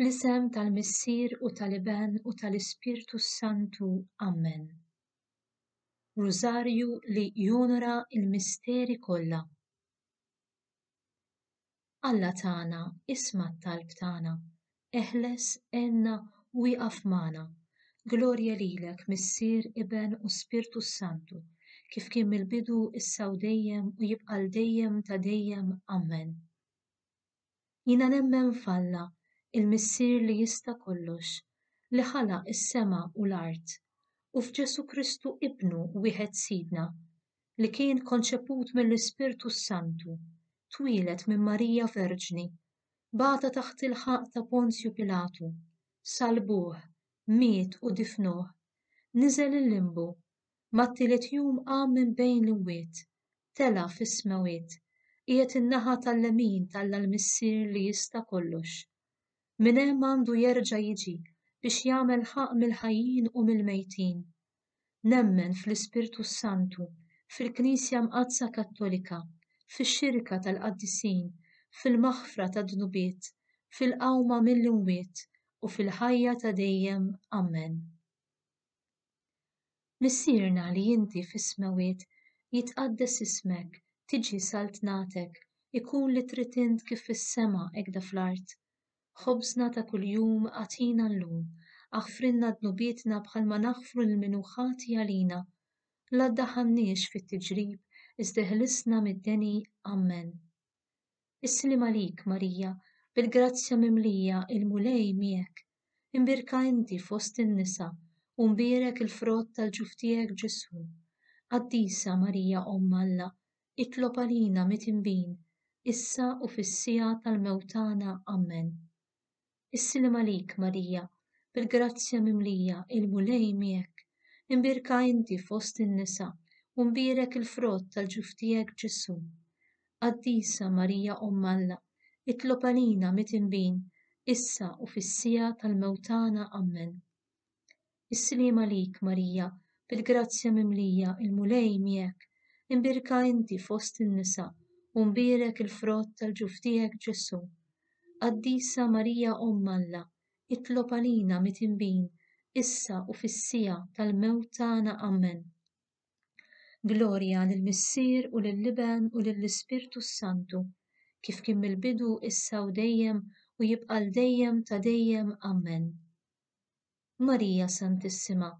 Fl-isem tal-Missier u tal-Iben u tal-Ispirtu Santu. Amen. Rużarju li jonora il-misteri kollha. Alla tagħna isma' t-talb tagħna, eħles għenna u jqaf magħna. Glorja lilek Missier, Iben u Spirtu Santu, kif kien mill-bidu issa u dejjem u jibqa' dejjem ta' dejjem. Amen. Jiena nemmen f'Alla, il-Missier li jista' kollox, li ħalaq is-sema u l-art, u f'Ġesu Kristu Ibnu wieħed Sidna, li kien konċeput mill-Ispirtu Santu, twilet minn Marija Verġni, bata taħt il-ħaq ta' Ponzju Pilatu, salbuh, miet u difnuh, niżel il-limbu, mat-tielet jum qam minn bejn l-imwiet, tela fis-smawiet, qiegħed in-naħa tal-lemin tal-Missier li jista' kollox. Min hemm għandu jerġa' jiġi biex jagħmel ħaq mill-ħajjin u mill-mejtin. Nemmen fl-Ispirtu Santu, fil-Knisja Mqadsa Kattolika, fix-xirka tal-qaddisin, fil-maħfra tad-dnubiet, fil-qawma mill-imwiet u fil-ħajja ta' dejjem. Amen. Missierna li inti fis-smawiet, jitqaddes ismek, tiġi saltnatek, ikun li trid int kif fis-sema hekk fl-art. Ħobżna ta' kuljum għatina llum, aħfrilna dnubietna bħalma naħfru l-minu ħati għalina. La ddaħħalniex fit-tiġrib, iżda ħlisna mid-deni. Amen. Islim għalik Marija, bil-grazzja mimlija il-mulej miegħek, imbirka inti fost in-nisa, u mbierek il-frott tal-ġuftijek Ġesu. Qaddisa Marija Omm Alla, itlob għalina mit-inbin, issa u fis-sija tal-mewtana. Amen. Islim għalik Marija, bil-grazzja mimlija il-mulej miegħek, imbirka inti fost in-nisa, u mbierek il-frott tal-ġuftijek Ġesu. Qaddisa Marija Omm Alla, itlob għalina mit-inbin, issa u fis-sija tal-mewtana. Amen. Islim għalik Marija, bil-grazzja mimlija il-mulej miegħek, imbirka inti fost in-nisa, u mbierek il-frott tal-ġuftijek Ġesu. Qaddisa Marija Omm Alla, itlob għalina mit-inbin, issa u fis-sija tal-mewt tagħna. Amen. Glorja lill-Missier u lill-Iben u lill-Ispirtu Santu, kif kien mill-bidu issa u dejjem u jibqa' dejjem ta' dejjem. Amen. Marija Santissima,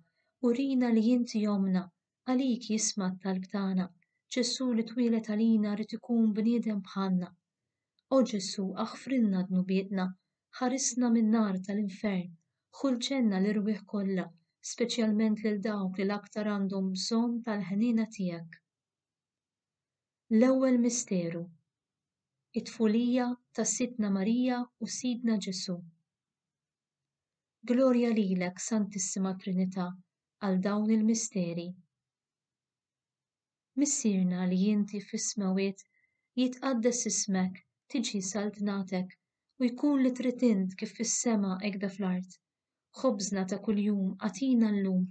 urina li inti jomna, għalik jisma' t-talb tagħna, Ġesu li twilet għalina rid ikun bniedem bħalna. O Ġesu, aħfrilna dnubietna, ħarisna min-nar tal-infern, ħulġenna l-irwieħ kollha, speċjalment lil dawk li l-aktar għandhom bżonn tal-ħnina tiegħek. L-ewwel misteru, it-tfulija ta' Sidna Marija u Sidna Ġesu. Glorja lilek Santissima Trinità għal dawn il-misteri. Missierna li inti fis-smawiet, jitqaddes ismek, tiġi saltnatek, u jkun li trid int kif fis-sema hekk fl-art. Ħobżna ta' kuljum għatina llum,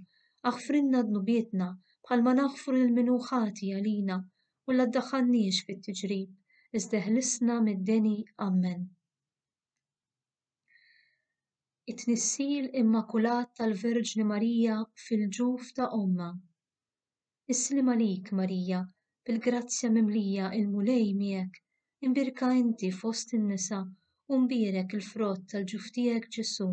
aħfrilna dnubietna bħalma naħfru l-minu ħati għalina, u la ddaħħalniex fit-tiġrib, iżda ħlisna mid-deni. Amen. It-tnissil immakulat tal-Verġni Marija fil-ġuf ta' Omma. Islim għalik Marija, bil-grazzja mimlija il-mulej miegħek, imbirka inti fost in-nisa, u mbierek il-frott tal-ġuftijek Ġesu.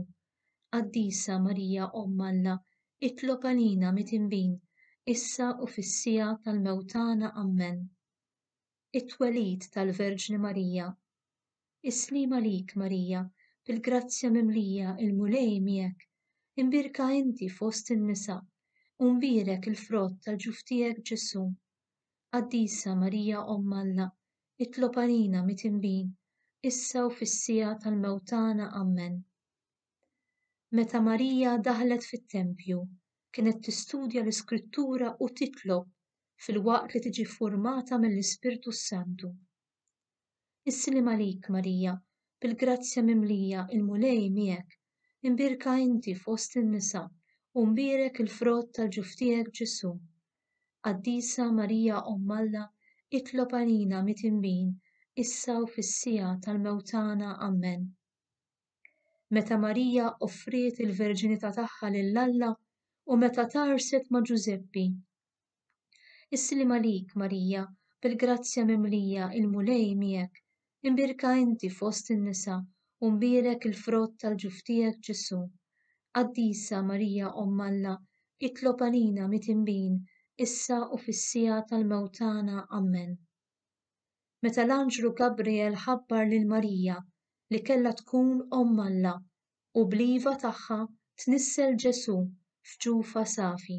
Qaddisa Marija Omm Alla, itlob għalina mit-inbin, issa u fis-sija tal-mewtana. Amen. It-twelid tal-Verġni Marija. Islim għalik Marija, bil-grazzja mimlija il-mulej miegħek, imbirka inti fost in-nisa, u mbierek il-frott tal-ġuftijek Ġesu. Qaddisa Marija Omm Alla, itlob għalina mit-inbin, issa u fis-sija tal-mewtana. Amen. Meta Marija daħlet fit-tempju, kienet tistudja l-Iskrittura u titlob fil-waqt li tiġi ffurmata mill-Ispirtu Santu. Islim għalik Marija, bil-grazzja mimlija il-mulej miegħek, imbirka inti fost in-nisa, u mbierek il-frott tal-ġuftijek Ġesu. Qaddisa Marija Omm Alla, itlob għalina mit-inbin, issa u fis-sija tal-mewtana. Amen. meta Marija offriet il-verġinità tagħha lill-Alla u meta tarset ma' Ġuseppi. Islim għalik, Marija, bil-grazzja mimlija il-mulej miegħek, imbirka inti fost in-nisa u mbierek il-frott tal-ġuf tiegħek Ġesu. Qaddisa Marija Omm Alla, itlob għalina mitinbin, issa u fis-sija tal-mewtana. Amen. Meta l-anġlu Gabriel ħabbar lil Marija li kellha tkun Omm Alla u bliva tagħha tnissel Ġesu f'ġufa safi.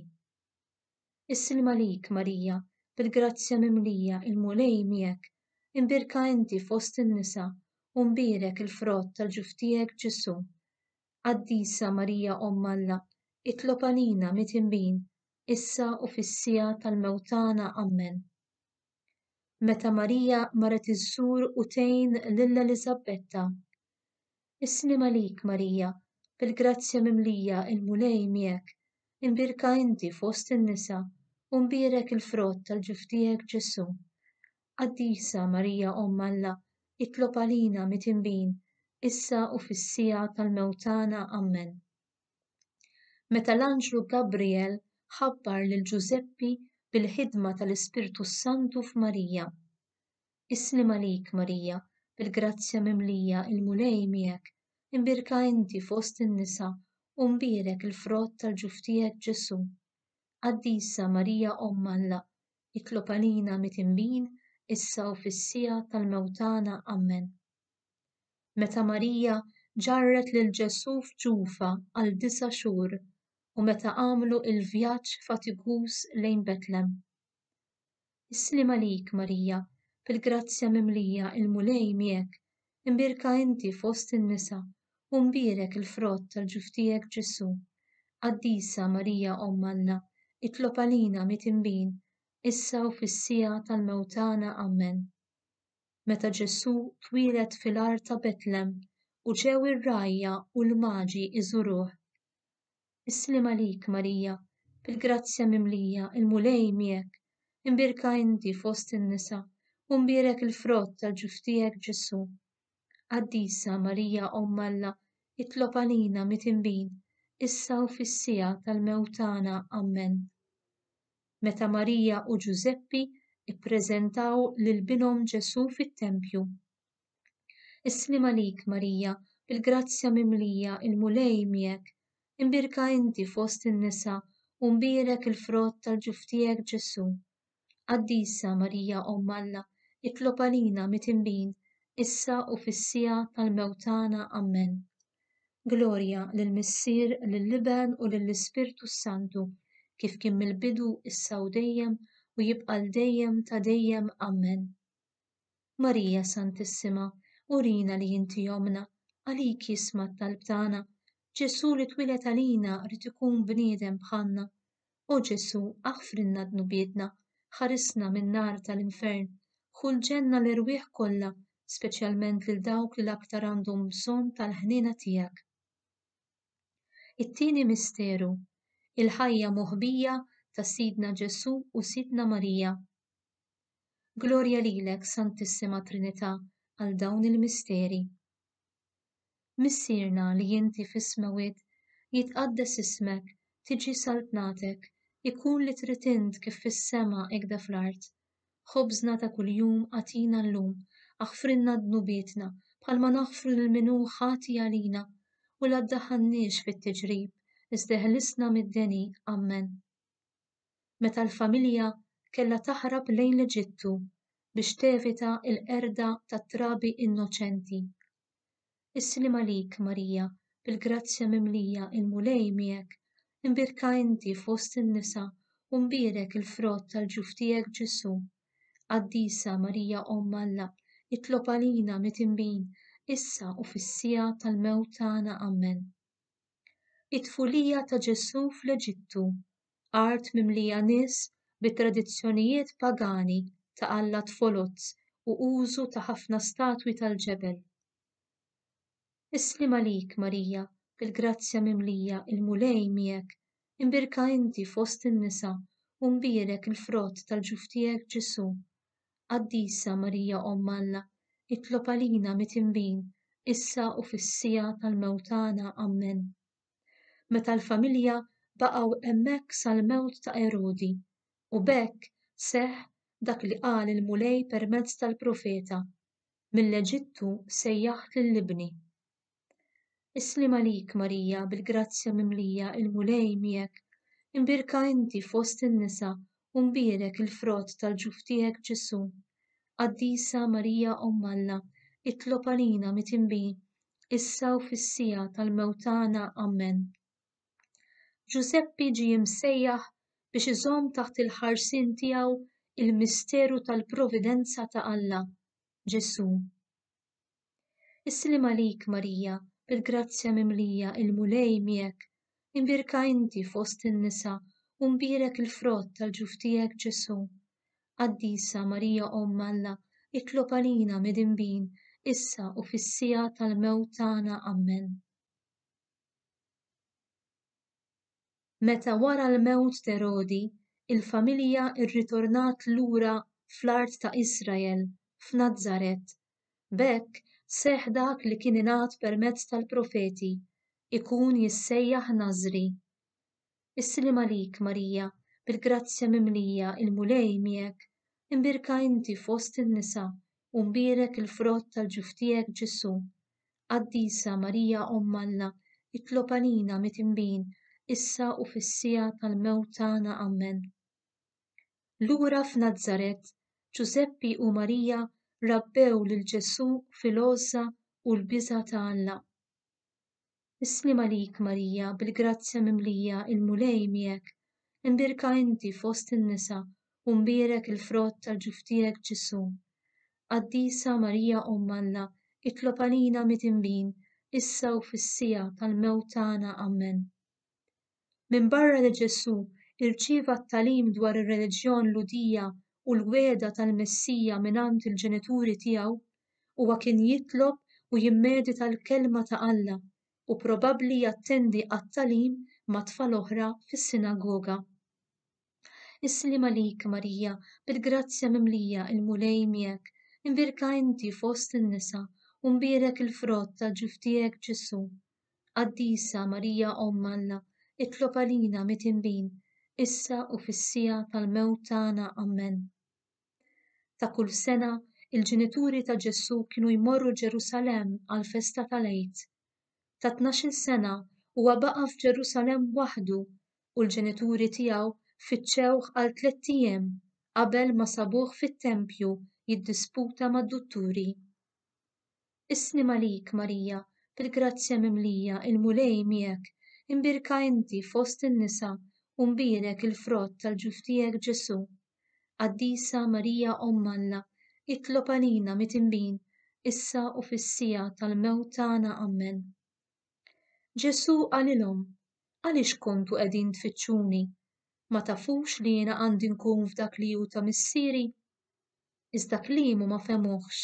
Issilm għalik, Marija, bil-grazzja mimlija il-mulej miegħek, imbirka inti fost in-nisa u mbierek il-frott tal-ġuf tiegħek Ġesu. Qaddisa Marija Omm Alla, itlob għalina mitinbin, issa u fis-sija tal-mewtana. Amen. Meta Marija marret iżżur u tgħin lil Eliżabetta. Islim għalik, Marija, bil-grazzja mimlija il-mulej miegħek, imbirka inti fost in-nisa u mbierek il-frott tal-ġuf tiegħek Ġesu. Qaddisa Marija Omm Alla, itlob għalina mitinbin, issa u fis-sija tal-mewtana. Amen. Meta l-anġlu Gabriel ħabbar lil Ġuseppi bil-ħidma tal-Ispirtu Santu f'Marija. Islim għalik, Marija, bil-grazzja mimlija il-mulej miegħek, imbirka inti fost in-nisa u mbierek il-frott tal-ġuf tiegħek Ġesu. Qaddisa Marija Omm Alla, itlob għalina mitinbin, issa u fis-sija tal-mewtana. Amen. Meta Marija ġarret lil Ġesu f'ġufa għal 9 xhur u meta għamlu il-vjaġġ fatigus lejn Betlem. Islim għalik, Marija, bil-grazzja mimlija il-mulej miegħek, imbirka inti fost in-nisa u mbierek il-frott tal-ġuf tiegħek Ġesu. Qaddisa Marija Omm Alla, itlob għalina mitinbin, issa u fis-sija tal-mewtana. Amen. Meta Ġesu twieled fil-art ta' Betlem u ġew ir-rajja u l-maġi iżuruh. Islim għalik, Marija, bil-grazzja mimlija il-mulej miegħek, imbirka inti fost in-nisa u mbierek il-frott tal-ġuf tiegħek Ġesu. Qaddisa Marija Omm Alla, itlob għalina mitinbin, issa u fis-sija tal-mewtana. Amen. Meta Marija u Ġuseppi ippreżentaw lil binhom Ġesu fit-tempju. Islim għalik, Marija, bil-grazzja mimlija il-mulej miegħek, imbirka inti fost in-nisa u mbierek il-frott tal-ġuf tiegħek Ġesu. Qaddisa Marija Omm Alla, itlob għalina mitinbin, issa u fis-sija tal-mewtana. Amen. Glorja lill-Missier, lill-Iben u lill-Ispirtu Santu, kif kien mill-bidu issa u dejjem u jibqa' l-dejjem ta' dejjem. Amen. Marija Santissima, urina li inti jomna, għalik jisma' t-talb tagħna. Ġesu li twieled għalina rid ikun bniedem bħalna. O Ġesu, aħfrinna d-nubietna, ħarisna min-nar tal-infern, ħul ġenna l-irwieħ kollha, speċjalment lil dawk li l-aktar għandhom bżonn tal-ħniena tiegħek. It-tieni misteru, il-ħajja moħbija ta' Sidna Ġesu u Sidna Marija. Glorja lilek, Santissima Trinità, għal dawn il-misteri. Missierna li inti fis-smawiet, jitqaddes ismek, tiġi saltnatek, ikun li trid int kif fis-sema hekk fl-art. Ħobżna ta' kuljum għatina llum, aħfrinna d-nubietna bħalma naħfru lil min hu ħati għalina u la ddaħħalniex fit-tiġrib, iżda ħlisna mid-deni. Amen. Meta l-familja kellha taħrab lejn l-Eġittu biex tevita l-qerda tat-trabi innoċenti. Islim għalik, Marija, bil-grazzja mimlija il-mulej miegħek, imbirka inti fost in-nisa u mbierek il-frott tal-ġuf tiegħek Ġesu. Qaddisa Marija Omm Alla, itlob għalina mitinbin, issa u fis-sija tal-mewtana. Amen. It-tfulija ta' Ġesu fl-Eġittu, art mimlija nies bit-tradizzjonijiet pagani ta' Alla tfolozz u użu ta' ħafna statwi tal-ġebel. Islim għalik, Marija, bil-grazzja mimlija il-mulej miegħek, imbirka inti fost in-nisa u mbierek il-frott tal-ġuf tiegħek Ġesu. Qaddisa Marija Omm Alla, itlob għalina mitinbin, issa u fis-sija tal-mewt tagħna. Amen. Meta l-familja baqgħu hemmhekk sal-mewt ta' Erodi u b'hekk seħħ dak li qal il-mulej permezz tal-profeta: mill-Eġittu sejjaħt lill-ibni. Islim għalik Marija, bil-grazzja mimlija, il-mulej miegħek, imbirka inti fost in-nisa u mbierek il-frott tal-ġuf tiegħek Ġesu. Qaddisa Marija Omm Alla, itlob għalina mitinbin, issa u fis-sija tal-mewt tagħna. Amen. Giuseppi ġie msejjaħ biex iżomm taħt il-ħarsien tiegħu il-misteru tal-providenza ta' Alla, Ġesu. Islim għalik Marija, bil-grazzja mimlija, il-mulej miegħek, imbirka inti fost in-nisa u mbierek il-frott tal-ġuf tiegħek Ġesu. Qaddisa Marija Omm Alla, itlob għalina midinbin, issa u fis-sija tal-mewt tagħna. Amen. Meta wara l-mewt ta' Erodi, il-familja rritornat lura fl-art ta' Israel, f'Nażaret. B'hekk seħħ dak li kien ingħad permezz tal-profeti, ikun jissejjaħ Nażri. Islim għalik Marija, bil-grazzja mimlija, il-mulej miegħek, imbirka inti fost in-nisa u mbierek il-frott tal-ġuf tiegħek Ġesu. Qaddisa Marija Omm Alla, itlob għalina mitinbin, issa u fis-sija tal-mewt tagħna. Amen. Lura f'Nażaret, Giuseppi u Marija rabbew lil Ġesu fil-għoża u l-biża' ta' Alla. Islim għalik Marija, bil-grazzja mimlija, il-mulej miegħek, imbirka inti fost in-nisa u mbierek il-frott tal-ġuf tiegħek Ġesu. Qaddisa Marija Omm Alla, itlob għalina mitinbin, issa u fis-sija tal-mewt tagħna. Amen. Min barra li Ġesu irċieva t-tagħlim dwar ir-reliġjon Ludija u l-wiegħda tal-Messija mingħand il-ġenituri tiegħu, huwa kien jitlob u jimmedita l-kelma ta' Alla u probabbli jattendi għat-tagħlim ma' tfal oħra fis-sinagoga. Islim għalik Marija, bil-grazzja mimlija, il-mulej miegħek, imbirka inti fost in-nisa u mbierek il-frott tal-ġuf tiegħek Ġesu. Qaddisa Marija Omm Alla, itlob għalina mitinbin, issa u fis-sija tal-mewt tagħna. Amen. Ta' kull sena il-ġenituri ta' Ġesu kienu jmorru Ġerusalemm għall-festa tal-Għid. Ta' 12 sena huwa baqa' f'Ġerusalemm waħdu u l-ġenituri tiegħu fittxewh għal 3 ijiem qabel ma sabuh fit-tempju jiddisputa mad-dutturi. Islim għalik Marija, bil-grazzja mimlija, il-mulej miegħek, imbirka inti fost in-nisa u mbierek il-frott tal-ġuf tiegħek Ġesu. Qaddisa Marija Omm Alla, itlob għalina mitinbin, issa u fis-sija tal-mewt tagħna. Amen. Ġesu qalilhom: għaliex kontu qegħdin tfittxuni? Ma tafux li jiena għandi nkun f'dak li hu ta' missieri? Iżda kliemu ma femuhx.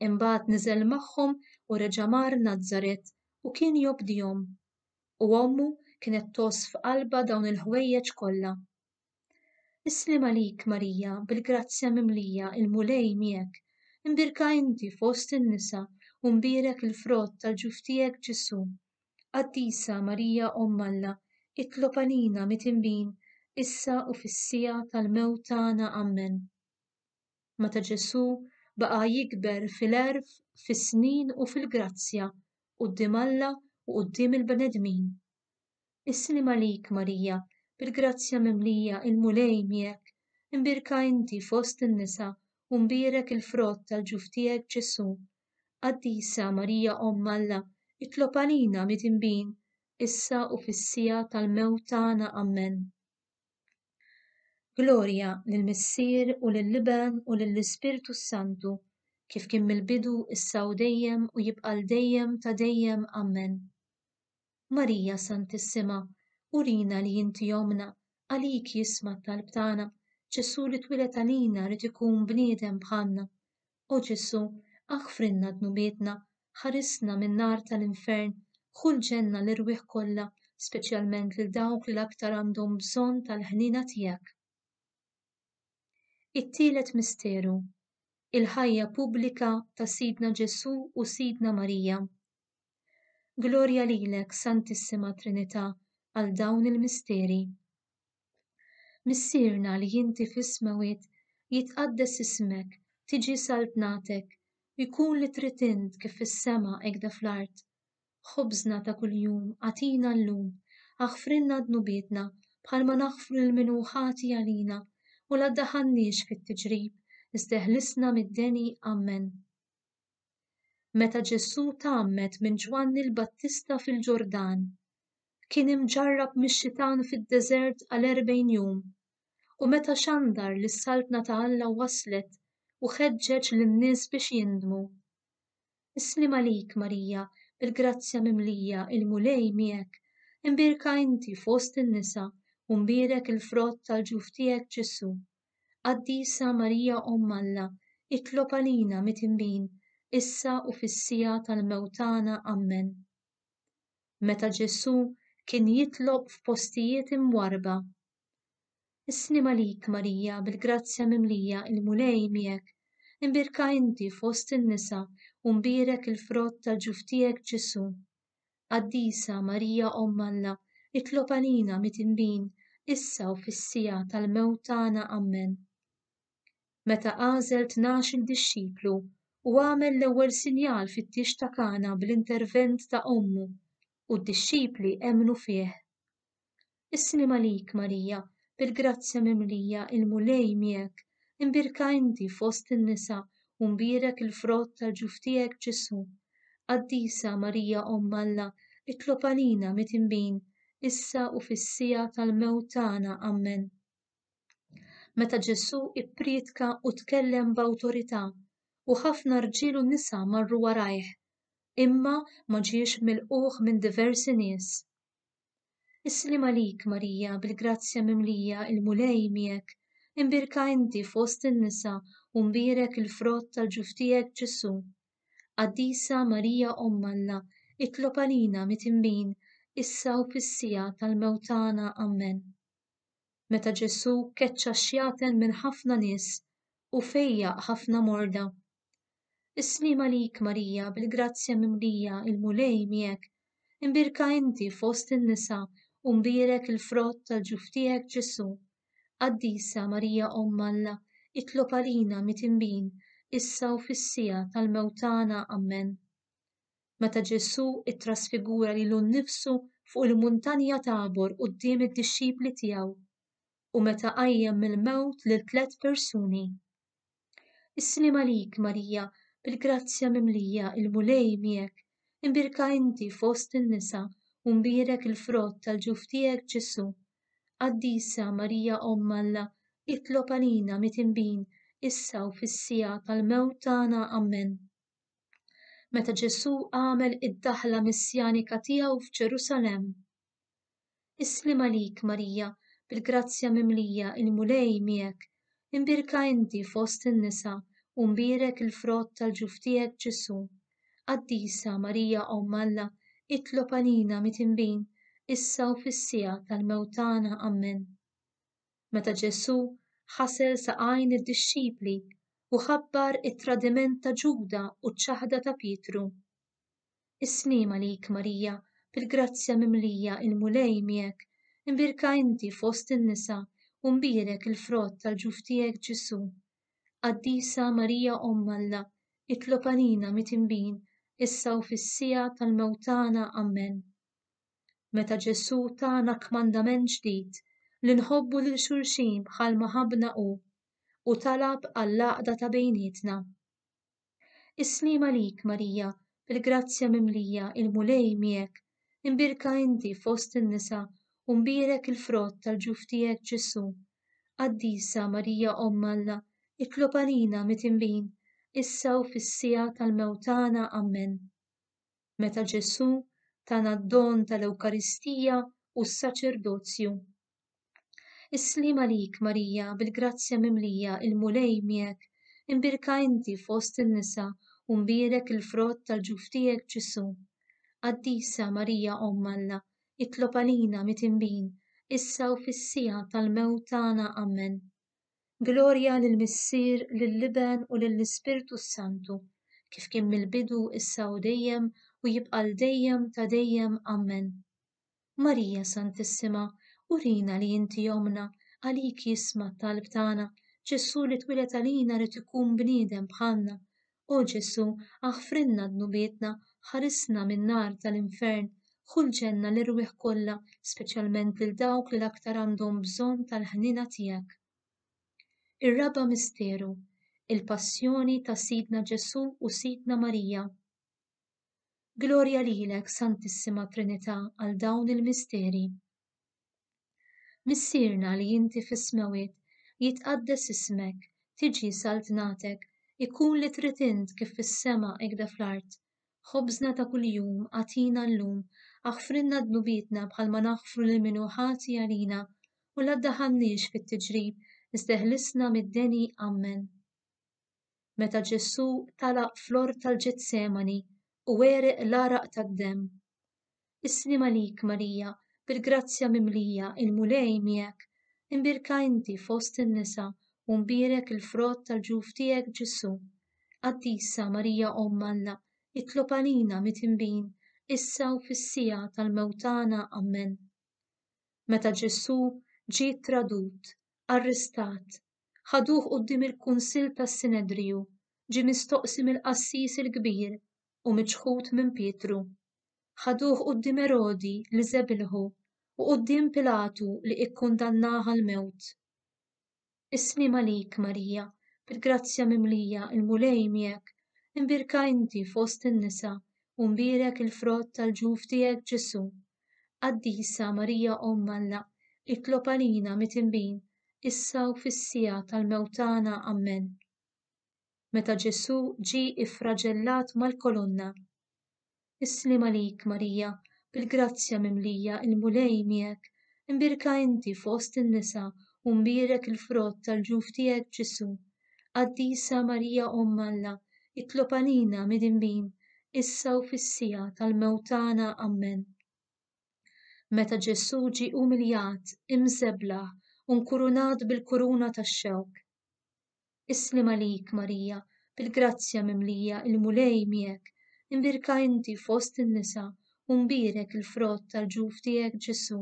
Imbagħad niżel magħhom u reġa' mar Nażaret u kien jobdihom. U ommu kienet toss f'qalbha dawn il-ħwejjeġ kollha. Islim għalik Marija, bil-grazzja mimlija, il-mulej miegħek, imbirka inti fost in-nisa u mbierek il-frott tal-ġuf tiegħek Ġesu. Qaddisa Marija Omm Alla, itlob għalina mitinbin, issa u fis-sija tal-mewt tagħna. Amen. Meta Ġesu baqa' jikber fil-għerf, fis-snin u fil-grazzja quddiem Alla u quddiem il-bnedmin. Islim għalik Marija, bil-grazzja mimlija, il-mulej miegħek, imbirka inti fost in-nisa u mbierek il-frott tal-ġuf tiegħek Ġesu. Qaddisa Marija Omm Alla, itlob għalina mitinbin, issa u fis-sija tal-mewt tagħna. Amen. Glorja lill-Missier u lill-Iben u lill-Ispirtu Santu, kif kien mill-bidu, issa u dejjem u jibqa' l-dejjem ta' dejjem. Amen. Marija Santissima, urina li inti jomna, għalik jisma' t-talb tagħna, Ġesu li twilet għalina rid ikun bniedem bħalna. O Ġesu, aħfrinna dnubietna, ħarisna min-nar tal-infern, ħul ġenna l-irwieħ kollha, speċjalment lil dawk li l-aktar għandhom bżonn tal-ħnina tiegħek. It-tielet misteru, il-ħajja pubblika ta' Sidna Ġesu u Sidna Marija. Glorja lilek, Santissima Trinità, għal dawn il-misteri. Missierna li jinti fis-smawiet jitqaddes ismek, tiġi saltnatek, jkun li trid int kif fis-sema hekk fl-art. Ħobżna ta' kuljum għatina llum, aħfrilna dnubietna bħalma naħfru l-minu ħati għalina u la ddaħħalniex fit-tiġrib, iżda mid-deni. Amen. Meta Ġesu tgħammed minn Ġwanni l-Battista fil-Ġordan, kien imġarrab mix-xitan fid-deżert għal 40 jum, u meta xandar li s-saltna ta' Alla waslet u ħeġġeġ lin-nies biex jindmu. Islim għalik, Marija, bil-grazzja mimlija il-mulej miegħek, imbirka inti fost in-nisa u mbierek il-frott tal-ġuf tiegħek Ġesu. Qaddisa Marija Omm Alla, itlob għalina mit-imbin, issa u fis-sija tal-mewtana. Amen. Meta Ġesu kien jitlob f'postijiet imwarba. Islim għalik, Marija, bil-grazzja mimlija il-mulej miegħek, imbirka inti fost in-nisa u mbierek il-frott tal-ġuf tiegħek Ġesu. Qaddisa Marija Omm Alla, itlob għalina mit-imbin, issa u fis-sija tal-mewtana. Amen. Meta għażel 12 dixxiplu u għamel l-ewwel sinjal fit-tiex ta' Kana bl-intervent ta' ommu u d-dixxipli emnu fih. Islim għalik, Marija, bil-grazzja mimlija il-mulej miegħek, imbirka inti fost in-nisa u mbierek il-frott tal-ġuf tiegħek Ġesu. Qaddisa Marija Omm Alla, itlob għalina mit-imbin, issa u fis-sija tal-mewtana. Amen. Meta Ġesu ippriedka u tkellem b'awtorità u ħafna rġiel u nisa marru warajh, imma ma ġiex milquh minn diversi nies. Islim għalik, Marija, bil-grazzja mimlija il-mulej miegħek, imbirka inti fost in-nisa u mbierek il-frott tal-ġuf tiegħek Ġesu. Qaddisa Marija Omm Alla, itlob għalina mit-imbin, issa u fis-sija tal-mewtana. Amen. Meta Ġesu keċċa xjaten minn ħafna nies u fejjaq ħafna morda. Islim għalik, Marija, bil-grazzja mimlija il-mulej miegħek, imbirka inti fost in-nisa u mbierek il-frott tal-ġuf tiegħek Ġesu. Qaddisa Marija Omm Alla, itlob għalina mit-imbin, issa u fis-sija tal-mewtana. Amen. Meta Ġesu ittrasfigura lilu nnifsu fuq il-muntanja Tabor quddiem id-dixxipli tiegħu u meta qajjem mill-mewt lil 3 persuni. Islim għalik, Marija, bil-grazzja mimlija il-mulej miegħek, imbirka inti fost in-nisa u mbierek il-frott tal-ġuf tiegħek Ġesu. Qaddisa Marija Omm Alla, itlob għalina mit-imbin, issa u fis-sija tal-mewtana. Amen. Meta Ġesu għamel id-daħla missjanika tiegħu f'Ġerusalemm. Islim għalik, Marija, bil-grazzja mimlija il-mulej miegħek, imbirka inti fost in-nisa u mbierek il-frott tal-ġuf tiegħek Ġesu. Qaddisa Marija Omm Alla, itlob għalina mit-imbin, issa u fis-sija tal-mewtana. Amen. Meta Ġesu ħasel saqajn id-dixxipli u ħabbar it-tradiment ta' Ġuda u ċ-ċaħda ta' Pietru. Islim għalik, Marija, bil-grazzja mimlija il-mulej miegħek, imbirka inti fost in-nisa u mbierek il-frott tal-ġuf tiegħek Ġesu. Qaddisa Marija Omm Alla, itlob għalina mit-imbin, issa u fis-sija tal-mewtana. Amen. Meta Ġesu tagħna kmandament ġdid li nħobbu lil xulxin bħalma ħabna u talab għall-għaqda ta' bejnietna. Islim għalik, Marija, bil-grazzja mimlija il-mulej miegħek, imbirka inti fost in-nisa u mbierek il-frott tal-ġuf tiegħek Ġesu. Qaddisa Marija Omm Alla, itlob għalina mit-imbin, issa u fis-sija tal-mewtana. Amen. Meta Ġesu tana d-don tal-Ewkaristija u s-saċerdozju. Islim għalik, Marija, bil-grazzja mimlija il-mulej miegħek, imbirka inti fost in-nisa u mbierek il-frott tal-ġuf tiegħek Ġesu. Qaddisa Marija Omm Alla, itlob għalina mit-imbin, issa u fis-sija tal-mewtana. Amen. Glorja lill-Missier, lill-Liben u lill-Ispirtu Santu, kif kien mill-bidu issa u dejjem u jibqa' l-dejjem ta' dejjem. Amen. Marija Santissima, urina li inti jomna, għalik jisma' t-talb tagħna, Ġesu li twilet għalina rid ikun bniedem bħalna. O Ġesu, aħfrinna dnubietna, ħarisna min-nar tal-infern, ħul ġenna l-irwieħ kollha, speċjalment lil dawk li l-aktar għandhom bżonn tal-ħnina tiegħek. Ir-raba' misteru, il-passjoni ta' Sidna Ġesu u Sidna Marija. Glorja lilek, Santissima Trinità, għal dawn il-misteri. Missierna li inti fis-smawiet, jitqaddes ismek, tiġi saltnatek, ikun li trid int kif fis-sema hekk fl-art. Ħobżna ta' kuljum għatina llum, aħfrinna dnubietna bħalma naħfru lil min hu ħati għalina, u la ddaħħalniex fit-tiġrib, iżdeħlisna mid-deni. Amen. Meta Ġesu talaq fl-ort tal-Ġetsemani u wereq l-araq tad-demm. Islim għalik Marija, bil-grazzja mimlija il-mulej miegħek, imbirka inti fost in-nisa u mbierek il-frott tal-ġuf tiegħek Ġesu. Qaddisa Marija Omm Alla, itlob għalina mit-tinbin, issa u fis-sija tal-mewtana. Amen. Meta Ġesu ġie tradut, arrestat, ħaduh quddiem il-kunsill tas-Sinedriju, ġie mistoqsi mill-qassis il-kbir u miċħud minn Pietru. Ħaduh quddiem Erodi li żebilħu u quddiem Pilatu li ikkundannah għall-mewt. Islim għalik Marija, bil-grazzja mimlija il-mulej miegħek, imbirka inti fost in-nisa u mbierek il-frott tal-ġuf tiegħek Ġesu. Qaddisa Marija Omm Alla, itlob għalina mit-tinbin, issa u fis-sija tal-mewtana. Amen. Meta Ġesu ġie iffraġellat mal-kolonna. Islim għalik Marija, bil-grazzja mimlija il-mulej miegħek, imbirka inti fost in-nisa u mbierek il-frott tal-ġuf tiegħek Ġesu. Qaddisa Marija Omm Alla, itlob għalina mit-tinbin, issa u fis-sija tal-mewtana. Amen. Meta Ġesu ġie umiljat, imżeblaħ u nkurunat bil-kuruna tax-xewk. Islim għalik Marija, bil-grazzja mimlija il-mulej miegħek, imbirka inti fost in-nisa u mbierek il-frott tal-ġuf tiegħek Ġesu.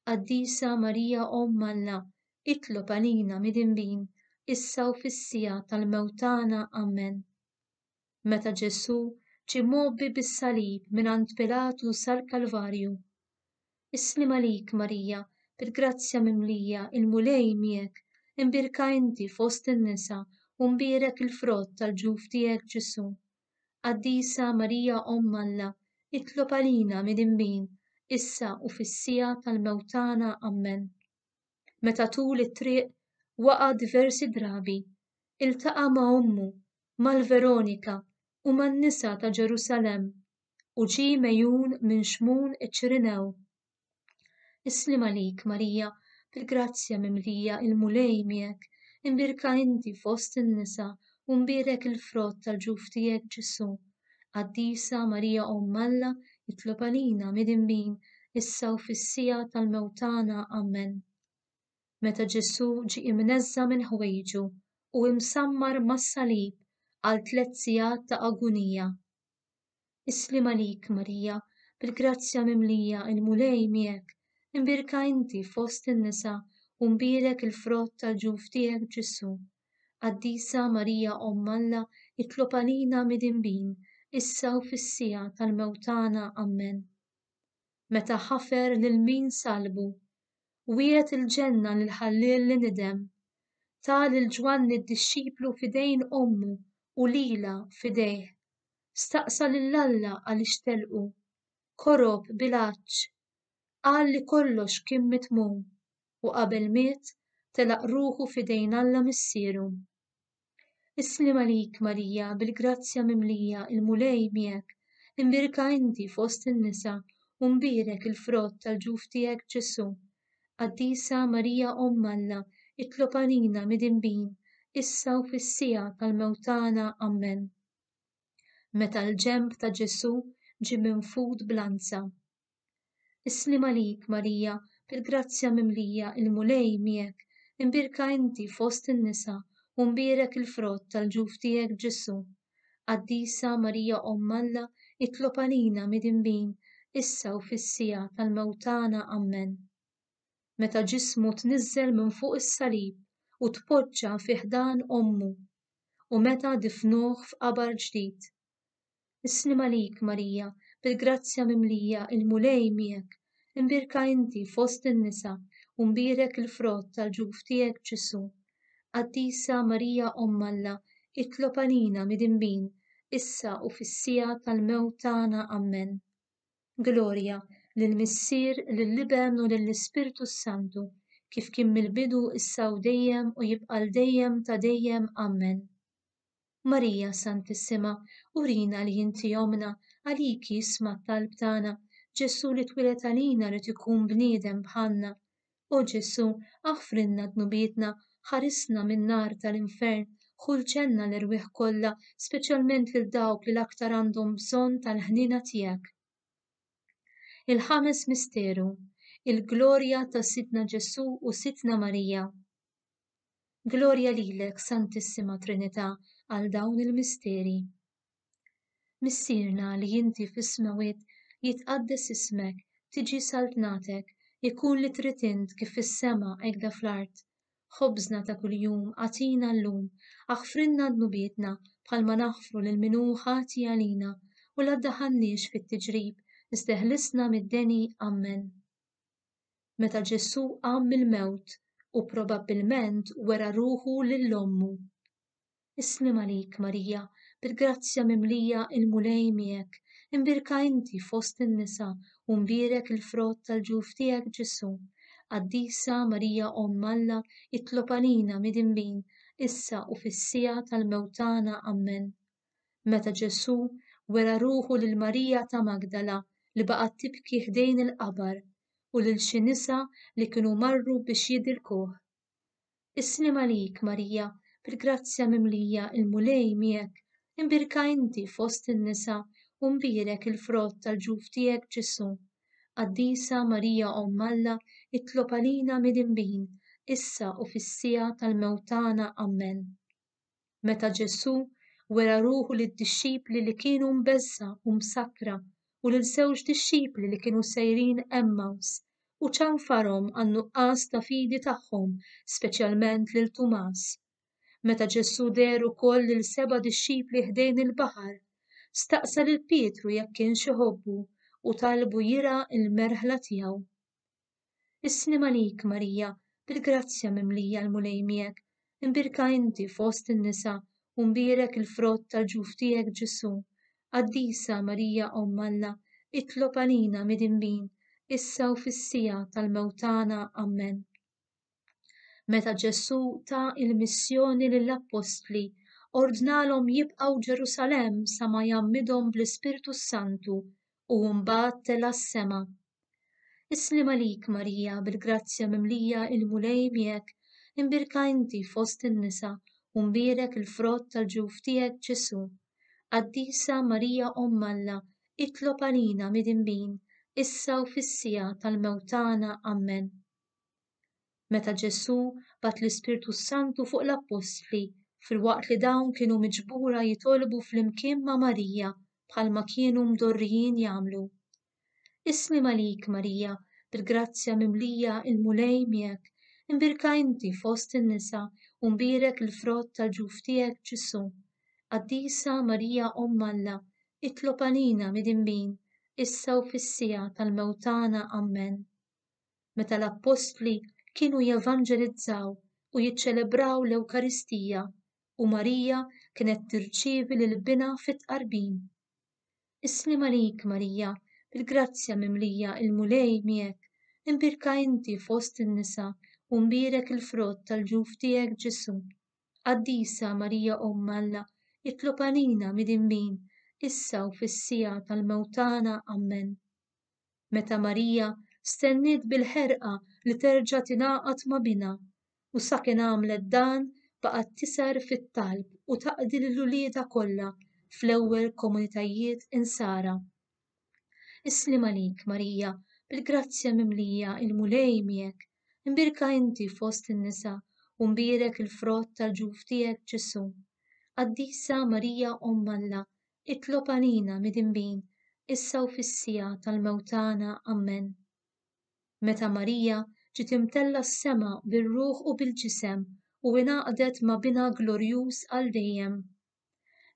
Qaddisa Marija Omm Alla, itlob għalina mit-tinbin, issa u fis-sija tal-mewtana. Amen. Meta Ġesu ġie mobbi bis-salib mingħand Pilatu sal-Kalvarju. Islim għalik Marija, bil-grazzja mimlija il-mulej miegħek, imbirka inti fost in-nisa u mbierek il-frott tal-ġuf tiegħek Ġesu. Qaddisa Marija Omm Alla, itlob għalina mit-tinbin, issa u fis-sija tal-mewtana. Amen. Meta tul it-triq waqa' diversi drabi, iltaqa' ma' ommu, mal-Veronika u man-nisa ta' Ġerusalemm u ġie mejjun minn xmun iċ-Ċirinew. Islim għalik Marija, bil-grazzja mimlija il-mulej miegħek, imbirka inti fost in-nisa u mbierek il-frott tal-ġuf tiegħek Ġesu. Qaddisa Marija Omm Alla, itlob għalina mit-tinbin, issa u fis-sija tal-mewtana. Amen. Meta Ġesu ġie imneżża minn ħwejġu u imsammar mas-salib għal 3 sigħat ta' agunija. Islim għalik Marija, bil-grazzja mimlija il-mulej miegħek, imbirka inti fost in-nisa u mbierek il-frott tal-ġuf tiegħek Ġesu. Qaddisa Marija Omm Alla, itlob għalina mit-tinbin, issa u fis-sija tal-mewtana. Amen. Meta ħafer lil min salbu, wiegħed il-ġenna lil ħalliel li nidem, tal il-Ġwanni d-dixxiplu fidejn ommu u lila fidejh, staqsa lil Alla għaliex telqu, korob bilaċċ, qal li kollox kien mitmum u qabel miet telaq ruħu fidejn Alla Missieru. Islim għalik Marija, bil-grazzja mimlija il-mulej miegħek, imbirka inti fost in-nisa u mbierek il-frott tal-ġuf tiegħek Ġesu. Qaddisa Marija Omm Alla, itlob għalina mit-tinbin, issa u fis-sija tal-mewtana. Amen. Meta l-ġenb ta' Ġesu ġie minfud b'lanza. Islim għalik Marija, bil-grazzja mimlija il-mulej miegħek, imbirka inti fost in-nisa u mbierek il-frott tal-ġuf tiegħek Ġesu. Qaddisa Marija Omm Alla, itlob għalina midinbin, issa u fis-sija tal-mewtana. Amen. Meta ġismu tniżżel minn fuq is-salib u tpoġġa fi ħdan ommu, u meta difnuh f'qabar ġdid. Islim għalik Marija, bil-grazzja mimlija il-mulej miegħek, imbirka inti fost in-nisa u mbierek il-frott tal-ġuf tiegħek Ġesu. Qaddisa Marija Omm Alla, itlob għalina midinbin, issa u fis-sija tal-mewt tagħna. Amen. Glorja lill-Missier, lill-Iben u lill-Ispirtu Santu, kif kien mill-bidu issa u dejjem u jibqa' l-dejjem ta' dejjem. Amen. Marija Santissima, urina li inti omna, għaliki jisma' t-talb tagħna, Ġesu li twilet għalina li ikun bniedem bħalna. O Ġesu, aħfrilna dnubietna, ħarisna min-nar tal-infern, ħulġenna l-irwieħ kollha, speċjalment lil dawk li l-aktar għandhom bżonn tal-ħnina tiegħek. Il-ħames misteru, il-glorja ta' Sidna Ġesu u Sidna Marija. Glorja lilek, Santissima Trinità, għal dawn il-misteri. Missierna li inti fis-smawiet, jitqaddes ismek, tiġi saltnatek, ikun li trid int kif fis-sema hekk fl-art. Ħobżna ta' kuljum għatina llum, aħfrilna dnubietna bħalma naħfru lil min hu ħati għalina u la ddaħħalniex fit-tiġrib, isteħlisna mid-deni. Amen. Meta Ġesu qam mill-mewt u probabbilment wera ruħu lill-ommu. Islim għalik Marija, bil-grazzja mimlija il-mulej miegħek, imbirka inti fost in-nisa u mbierek il-frott tal-ġuf tiegħek Ġesu. Qaddisa Marija Omm Alla, itlob għalina midinbin, issa u fis-sija tal-mewtana. Amen. Meta Ġesu wera ruħu lil Marija ta' Magdala li baqgħet tibki ħdejn il-qabar u lil xi nisa li kienu marru biex jidilkuh. Islim għalik Marija, bil-grazzja mimlija il-mulej miegħek, imbirka inti fost in-nisa u mbierek il-frott tal-ġuf tiegħek Ġesu. Qaddisa Marija Omm Alla, itlob għalina midinbin, issa u fis-sija tal-mewtana. Amen. Meta Ġesu wera ruħu lid-dixxipli li kienu mbeżża u msakkra u lil żewġ dixxipli li kienu sejrin Emmaus u ċanfarhom għan-nuqqas ta' fidi tagħhom, speċjalment lil Tumas. Meta Ġesu der ukoll lil 7 dixxipli ħdejn il-baħar, staqsa lil Pietru jekk kienx iħobbu u talbu jira l-merħla tiegħu. Islim għalik Marija, bil-grazzja mimlija l-mulej miegħek, imbirka inti fost in-nisa u mbierek il-frott tal-ġuf tiegħek Ġesu. Qaddisa Marija Omm Alla, itlob għalina midinbin, issa u fis-sija tal-mewtana. Amen. Meta Ġesu ta' il-missjoni lill-Apostli, ordnalhom jibqgħu Ġerusalemm sa ma jammidhom bl-Ispirtu Santu u mbagħad tela s-sema. Islim għalik Marija, bil-grazzja mimlija il-mulej miegħek, imbirka inti fost in-nisa u mbierek il-frott tal-ġuf tiegħek Ġesu. Qaddisa Marija Omm Alla, itlob għalina midinbin, issa u fis-sija tal-mewtana. Amen. Meta Ġesu bat l-Ispirtu Santu fuq l-Apostli, filwaqt li dawn kienu miġbura jitolbu flimkien ma' Marija bħalma kienu mdorrijin jagħmlu. Islim għalik Marija, bil-grazzja mimlija il-mulej miegħek, imbirka inti fost in-nisa u mbierek il-frott tal-ġuf tiegħek Ġesu. Qaddisa Marija Omm Alla, itlob għalina midinbin, issa u fis-sija tal-mewtana. Amen. Meta l-Apostli kienu jevanġelizzaw u jiċċelebraw l-Ewkaristija u Marija kienet tirċievi lil-bina fit-tqarbin. Islim għalik Marija, bil-grazzja mimlija il-mulej miegħek, imbirka inti fost in-nisa u mbierek il-frott tal-ġuf tiegħek Ġesu. Qaddisa Marija Omm Alla, itlob għalina midinbin, issa u fis-sija tal-mewtana. Amen. Meta Marija stenniet bil-ħerqa li terġa' tingħaqad ma' bina u sakemm għamlet dan baqgħet tisar fit-talb u taqdi lill-ulieda kollha fl-ewwel komunitajiet insara. Islim għalik Marija, bil-grazzja mimlija il-mulej miegħek, imbirka inti fost in-nisa u mbierek il-frott tal-ġuf tiegħek Ġesu. Qaddisa Marija Omm Alla, itlob għalina midinbin, issa u fis-sija tal-mewtana. Amen. Meta Marija ġiet imtella s-sema bir-ruħ u bil-ġisem u ingħaqdet ma' bina glorjuż għal dejjem.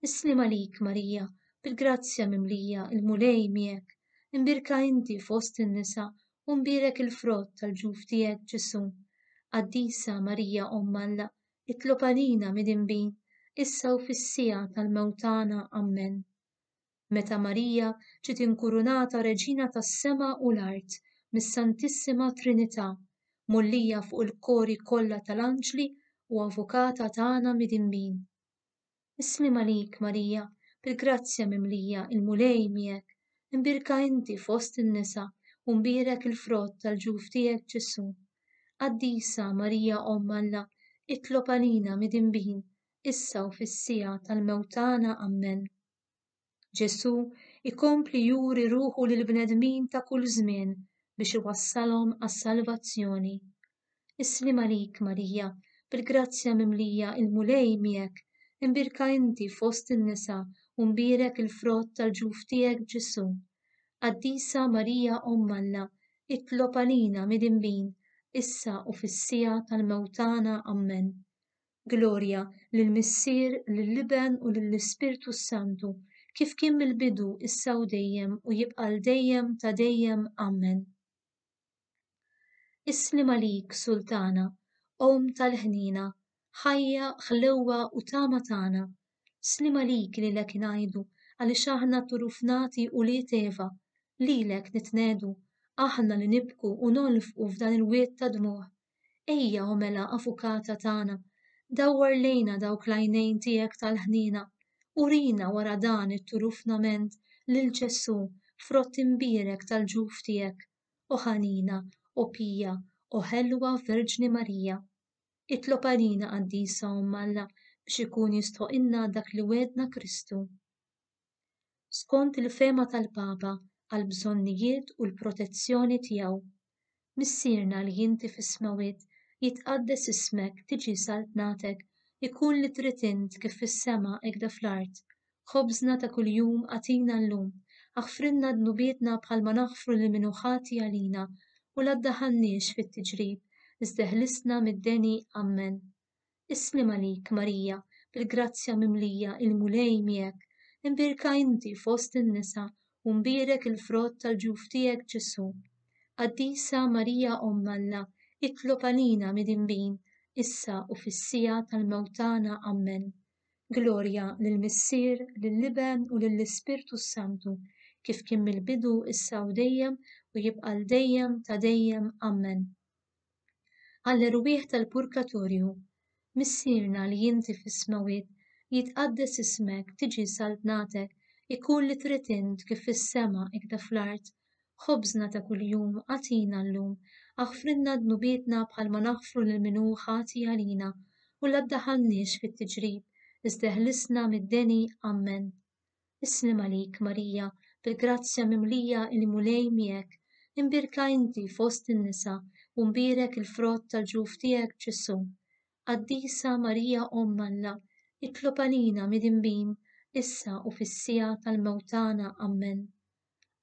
Islim għalik Marija, bil-grazzja mimlija il-mulej miegħek, imbirka inti fost in-nisa u mbierek il-frott tal-ġuf tiegħek Ġesu. Qaddisa Marija Omm Alla, itlob għalina midinbin, issa u fis-sija tal-mewtana. Amen. Meta Marija ġiet inkurunata Reġina tas-sema u l-art mis-Santissima Trinità, mullija fuq il-kori kollha tal-anġli u avukata tagħna midinbin. Islim għalik Marija, bil-grazzja mimlija il-mulej miegħek, imbirka inti fost in-nisa u mbierek il-frott tal-ġuf tiegħek Ġesu. Qaddisa Marija Omm Alla, itlob għalina midinbin, issa u fis-sija tal-mewtana. Amen. Ġesu ikompli juri ruħu lill-bnedmin ta' kull żmien biex iwassalhom għas-salvazzjoni. Islim għalik Marija, bil-grazzja mimlija il-mulej miegħek, imbirka inti fost in-nisa u mbierek il-frott tal-ġuf tiegħek Ġesu. Qaddisa Marija Omm Alla, itlob għalina midinbin, issa u fis-sija tal-mewtana. Amen. Glorja lill-Missier, lill-Iben u lill-Ispirtu Santu, kif kien mill-bidu issa u dejjem u jibqa' l-dejjem ta' dejjem. Amen. Islim għalik Sultana, Omm tal-ħnina, ħajja, ħlewwa u tama tagħna. Slim għalik lilek ngħidu għaliex aħna turufnati u li teva, lilek nitnedu, aħna li nibku u nolfqu f'dan il-wied ta' dmuħ. Ejja omela avukata tagħna, dawwar lejna dawk l-għajnejn tiegħek tal-ħnina, urina wara dan it-turufnament lil Ġesu frott imbierek tal-ġuf tiegħek, o ħanina, o pija, o ħelwa Verġni Marija. Itlob għalina Qaddisa Omm Alla biex ikun jistoqilna dak li wedna Kristu. Skont il-fema tal-Papa għal bżonnijiet u l-protezzjoni tiegħu. Missierna li inti fis-smawiet, jitqaddes ismek, tiġi saltnatek, ikun li trid int kif fis-sema hekk fl-art. Ħobżna ta' kuljum għatina llum, aħfrilna dnubietna bħalma naħfru lil min hu ħati għalina u la ddaħħalniex fit-tiġrib, iżda ħlisna mid-deni. Amen. Islim għalik Marija, bil-grazzja mimlija il-mulej miegħek, imbirka inti fost in-nisa u mbierek il-frott tal-ġuf tiegħek Ġesu. Qaddisa Marija Omm Alla, itlob għalina midinbin, issa u fis-sija tal-mewtana. Amen. Glorja lill-Missier, lill-Iben u lill-Ispirtu Santu, kif kien mill-bidu issa u dejjem u jibqa' l-dejjem ta' dejjem. Amen. Għall-irwieħ tal-Purgatorju, missierna li inti fis-smawiet, jitqaddes ismek, tiġi saltnatek, ikun li trid int kif fis-sema hekk fl-art. Ħobżna ta' kuljum għatina llum, aħfrilna dnubietna bħalma naħfru lil min hu ħati għalina u la ddaħħalniex fit-tiġrib, iżda ħlisna mid-deni. Amen. Islim għalik Marija, bil-grazzja mimlija il-mulej miegħek, imbirka inti fost in-nisa u mbierek il-frott tal-ġuf tiegħek Ġesu. Qaddisa Marija Omm Alla, itlob għalina midinbin, issa u fis-sija tal-mewtana. Amen.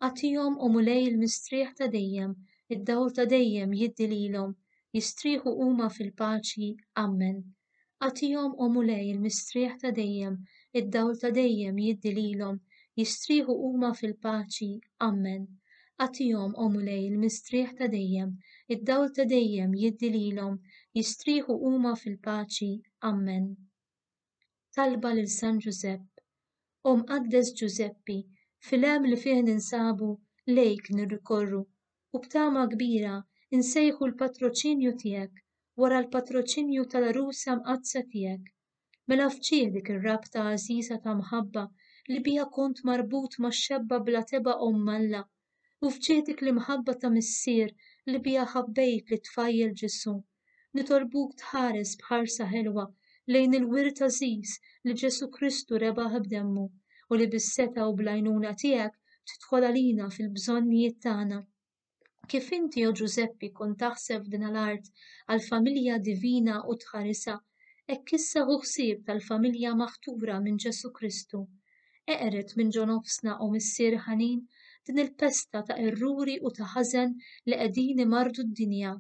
Għatihom u mulej il-mistrieħ ta' dejjem, id-dawl ta' dejjem jiddi lilhom, jistrieħu huma fil-paċi. Amen. Għatihom u mulej il-mistrieħ ta' dejjem, id-dawl ta' dejjem jiddi lilhom, jistrieħu huma fil-paċi. Amen. Għatihom u mulej il-mistrieħ ta' dejjem, id-dawl ta' dejjem jiddi lilhom, jistrieħu huma fil-paċi. Amen. Talba lil San Ġusepp. O Mqaddes Ġuseppi, fil-hemm li fih ninsabu lejk nirrikorru u b'tama kbira insejħu l-patroċinju tiegħek wara l-patroċinju tal-Arusa mqazza tiegħek. Mela fċiedik ir-rabta għażiża ta' mħabba li biha kont marbut max-xebba bla teba Omm Alla u fċiedik l-imħabba ta' missier li biha ħabbejt li tfajjel Ġesu. Nitolbuk tħares bħarsa ħelwa lejn il-wirt għażiż li Ġesu Kristu rebaħ b'demmu u li bis-seta u bl-għajnuna tiegħek tidħol għalina fil-bżonnijiet tagħna. Kif inti o Giuseppi kont taħseb din l-art għal-familja divina u tħarisa, hekk issa hu ħsieb tal-familja maħtura minn Ġesu Kristu. Eqret minn ġo nofsna u missier ħanin din il-pesta ta' irruri u ta' ħażen li qegħdin imardu d-dinja.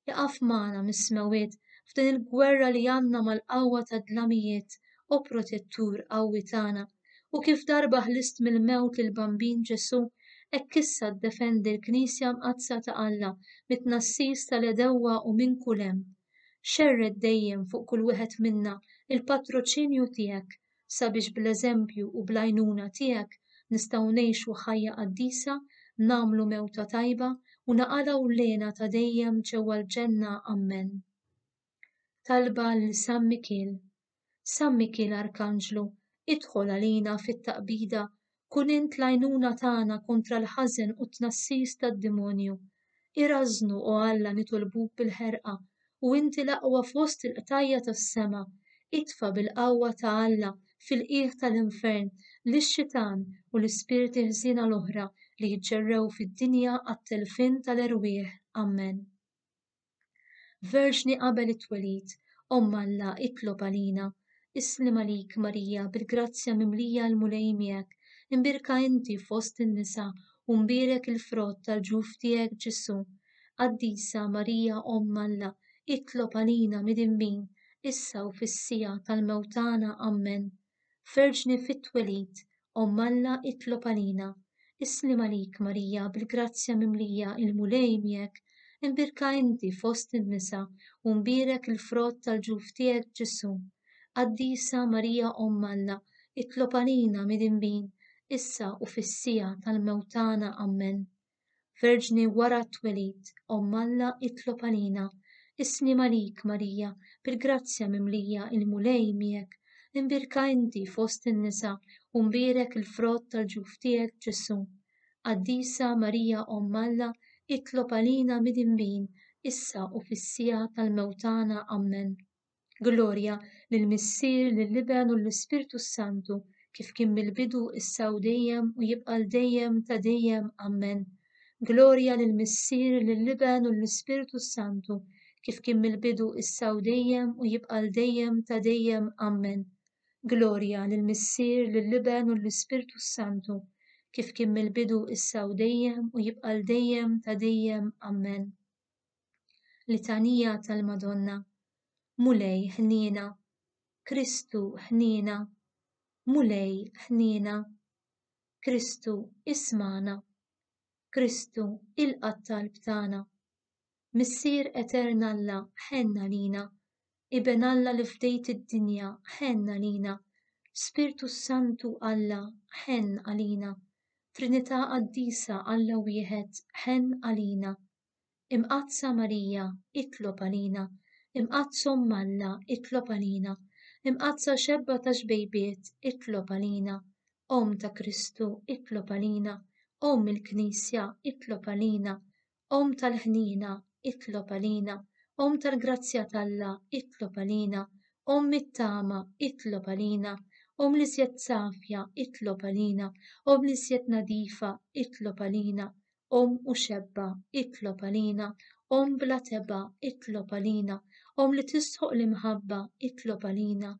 Iqaf magħna mis-smawiet f'din il-gwerra li għandna mal-qawwa ta' dlamijiet u protettur qawwi tagħna. U kif darba ħlist mill-mewt lill-bambin Ġesu, hekk issa ddefendi l-Knisja mqazza ta' Alla mit-tnassis tal-edewwa u minn kull hemm. Xerred dejjem fuq kull wieħed minna il-patroċinju tiegħek sabiex bl-eżempju u bl-għajnuna tiegħek nistgħu ngħixu ħajja qaddisa, nagħmlu mewta tajba u naqalgħu lejna ta' dejjem ġewwa l-ġenna Amen. Talba lil San Mikiel. San Mikiel Arkanġlu, idħol għalina fit-taqbida, kun int l-għajnuna tagħna kontra l-ħażen u t-tnassis tad-demonju. Irażnu o Alla nitolbuk bil-ħerqa u inti l-aqwa fost il-qtajja tas-sema. Itfa bil-qawwa ta' Alla fil-qiegħ tal-infern lix-xitan u l-ispirti ħżiena l-oħra li jiġġerrew fid-dinja għat-telfin tal-erwieħ. Amen. Verġni qabel it-twelid, Omm Alla itlob għalina. Islim għalik Marija bil-grazzja mimlija l-mulej miegħek, imbirka inti fost in-nisa u mbierek il-frott tal-ġuf tiegħek Ġesu. Qaddisa Marija Omm Alla, itlob għalina midinbin, issa u fis-sija tal-mewtana. Amen. Verġni fit-twelid, Omm Alla itlob għalina. Islim għalik Marija bil-grazzja mimlija il-mulej miegħek, imbirka inti fost in-nisa u mbierek il-frott tal-ġuf tiegħek Ġesu. Qaddisa Marija Omm Alla, itlob għalina midinbin, issa u fis-sija tal-mewtana. Amen. Verġni wara t-twelid, Omm Alla itlob għalina. Islim għalik Marija bil-grazzja mimlija il-mulej miegħek, imbirka inti fost in-nisa u mbierek il-frott tal-ġuf tiegħek Ġesu. Qaddisa Marija Omm Alla, itlob għalina midinbin, issa u fis-sija tal-mewtana. Amen. Glorja lill-Missier, lill-Iben u l-Ispirtu Santu, kif kien mill-bidu issa u dejjem u jibqa' l-dejjem ta' dejjem. Amen. Glorja lill-Missier, lill-Iben u l-Ispirtu Santu, kif kien mill-bidu issa u dejjem u jibqa' l-dejjem ta' dejjem. Amen. Glorja lill-Missier, lill-Iben u l-Ispirtu Santu, kif kien mill-bidu issa u dejjem u jibqa' l-dejjem ta' dejjem. Amen. Litanija tal-Madonna. Mulej ħniena, Kristu ħniena, mulej ħniena, Kristu ismana, Kristu ilqa' talb tagħna. Missier Eterna Alla ħenna lina, Iben Alla li fdejt id-dinja ħenna lina, Spirtu Santu Alla ħenn għalina, Trinità qaddisa Alla wieħed ħenn għalina. Imqazza Marija itlob għalina, imqazza Omm Alla itlob għalina, imqazza xebba ta' xbejbiet itlob għalina, Omm ta' Kristu itlob għalina, Omm il-Knisja itlob għalina, Omm tal-ħniena itlob għalina, Omm tal-grazzja t'Alla itlob għalina, Omm it-tama itlob għalina, Omm li sjed safja itlob għalina, Omm li sjed nadifa itlob għalina, Omm u xebba itlob għalina, Omm bla teba itlob għalina, Omm li tisħoq l-imħabba itlob għalina,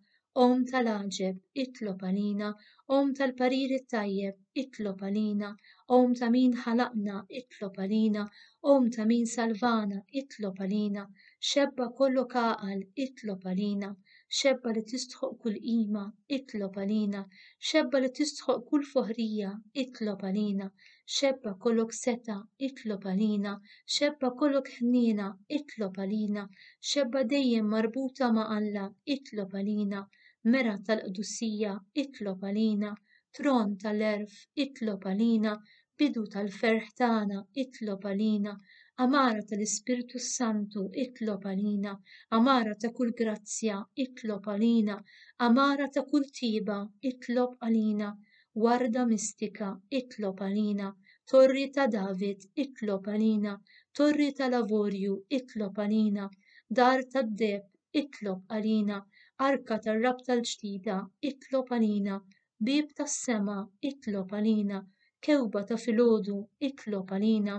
Omm tal-għaġeb itlob għalina, Omm tal-parir it-tajjeb itlob għalina, Omm ta' min ħalaqna itlob għalina, Omm ta' min salvana itlob għalina, xebba kollok għaqal itlob għalina, xebba li tistħoq kull qima itlob għalina, xebba li tistħoq kull foħrija itlob għalina, xebba kollok seta itlob għalina, xebba kollok ħniena itlob għalina, xebba dejjem marbuta ma' Alla itlob għalina, mera tal-qdussija itlob għalina, tron tal-erf itlob għalina, bidu tal-ferħ tagħna itlob għalina, amara tal-Ispirtu Santu itlob għalina, amara ta' kull grazzja itlob għalina, amara ta' kull tiba itlob għalina, warda mistika itlob għalina, torri ta' David itlob għalina, torri ta' lavorju itlob għalina, dar ta' deb itlob għalina, arka tar-rab tal-ġdida itlob għalina, bib tas-sema itlob għalina, kewba ta' filgħodu itlob għalina,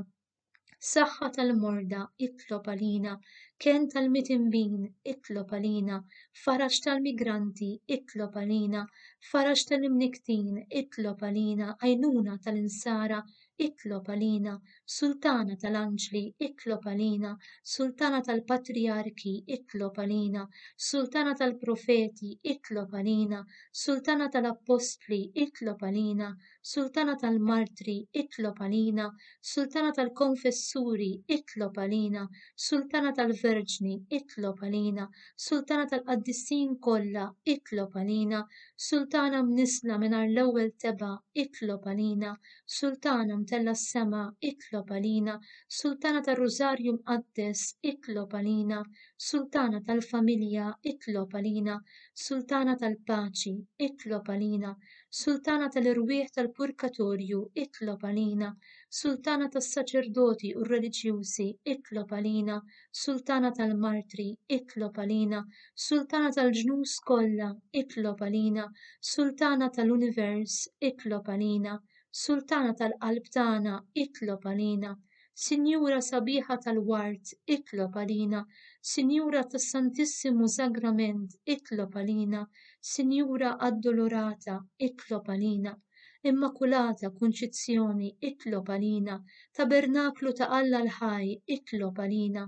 saħħa tal-morda itlob għalina, ken tal-mitimbin itlob għalina, faraġ tal-migranti itlob għalina, faraġ tal-imniktin itlob għalina, għajnuna tal-insara itlob għalina, sultana tal-anġli itlob għalina, sultana tal-patriarki itlob għalina, sultana tal-profeti itlob għalina, sultana tal-apostli itlob għalina, sultana tal-martri itlob għalina, sultana tal-konfessuri itlob għalina, sultana tal-verġni itlob għalina, sultana tal-qaddissin kollha itlob għalina, sultana mnisla mingħajr l-ewwel teba itlob għalina, sultana mtella s-sema itlob għalina, sultana tar-Rużarju mqaddes itlob għalina, sultana tal-familja itlob għalina, sultana tal-paċi itlob għalina, sultana tal-irwieħ tal-purgatorju itlob għalina, sultana tas-saċerdoti u r-reliġjużi itlob għalina, sultana tal-martri itlob għalina, sultana tal-ġnus kollha itlob għalina, sultana tal-univers itlob għalina, sultana tal-qalb tagħna itlob għalina, Sinjura sabiħa tal-wart itlob għalina, Sinjura tas-Santissimu Sagrament itlob għalina, Sinjura addolorata itlob għalina, Immakulata Kunċizzjoni itlob għalina, Tabernaklu ta' Alla l-ħaj itlob għalina,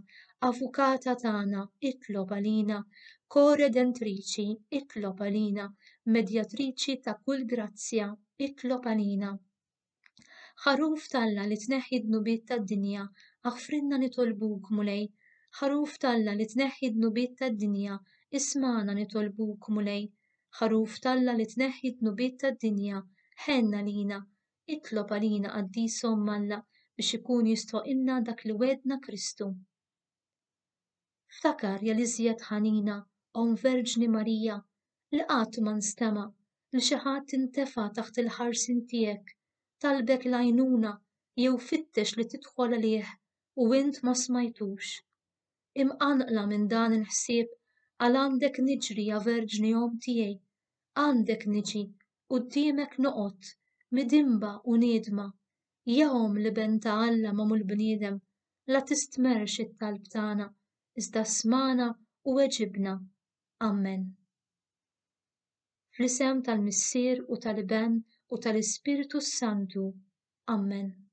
Avukata tagħna itlob għalina, Koredentriċi itlob għalina, Medjatriċi ta' kull grazzja itlob għalina. Ħaruf talla li tneħħi d-nubiet tad-dinja, aħfrinna nitolbuk mulej. Ħaruf talla li tneħħi d-nubiet tad-dinja, ismana nitolbuk mulej. Ħaruf talla li tneħħi d-nubiet tad-dinja, ħenna lina, itlob għalina qaddisom Alla biex ikun jistoqilna dak li wedna Kristu. Ftakar ja li żjed ħanina, Om Verġni Marija, li qatt ma nstema' li xi ħadd intefa' taħt il-ħarsien tiegħek, talbek l-għajnuna jew fittex li tidħol għalih u int ma smajtux. Imqanqla minn dan il-ħsieb għal għandek niġri ja Verġni Om tiegħi, għandek niġi quddiemek noqgħod midimba u niedma, ja Om li benta Alla magħmul bniedem, la tistmerx it-talb tagħna, iżda smana u weġibna. Amen. Fl-isem tal-Missier u tal-Ben u tal-Ispiritu Santu. Amen.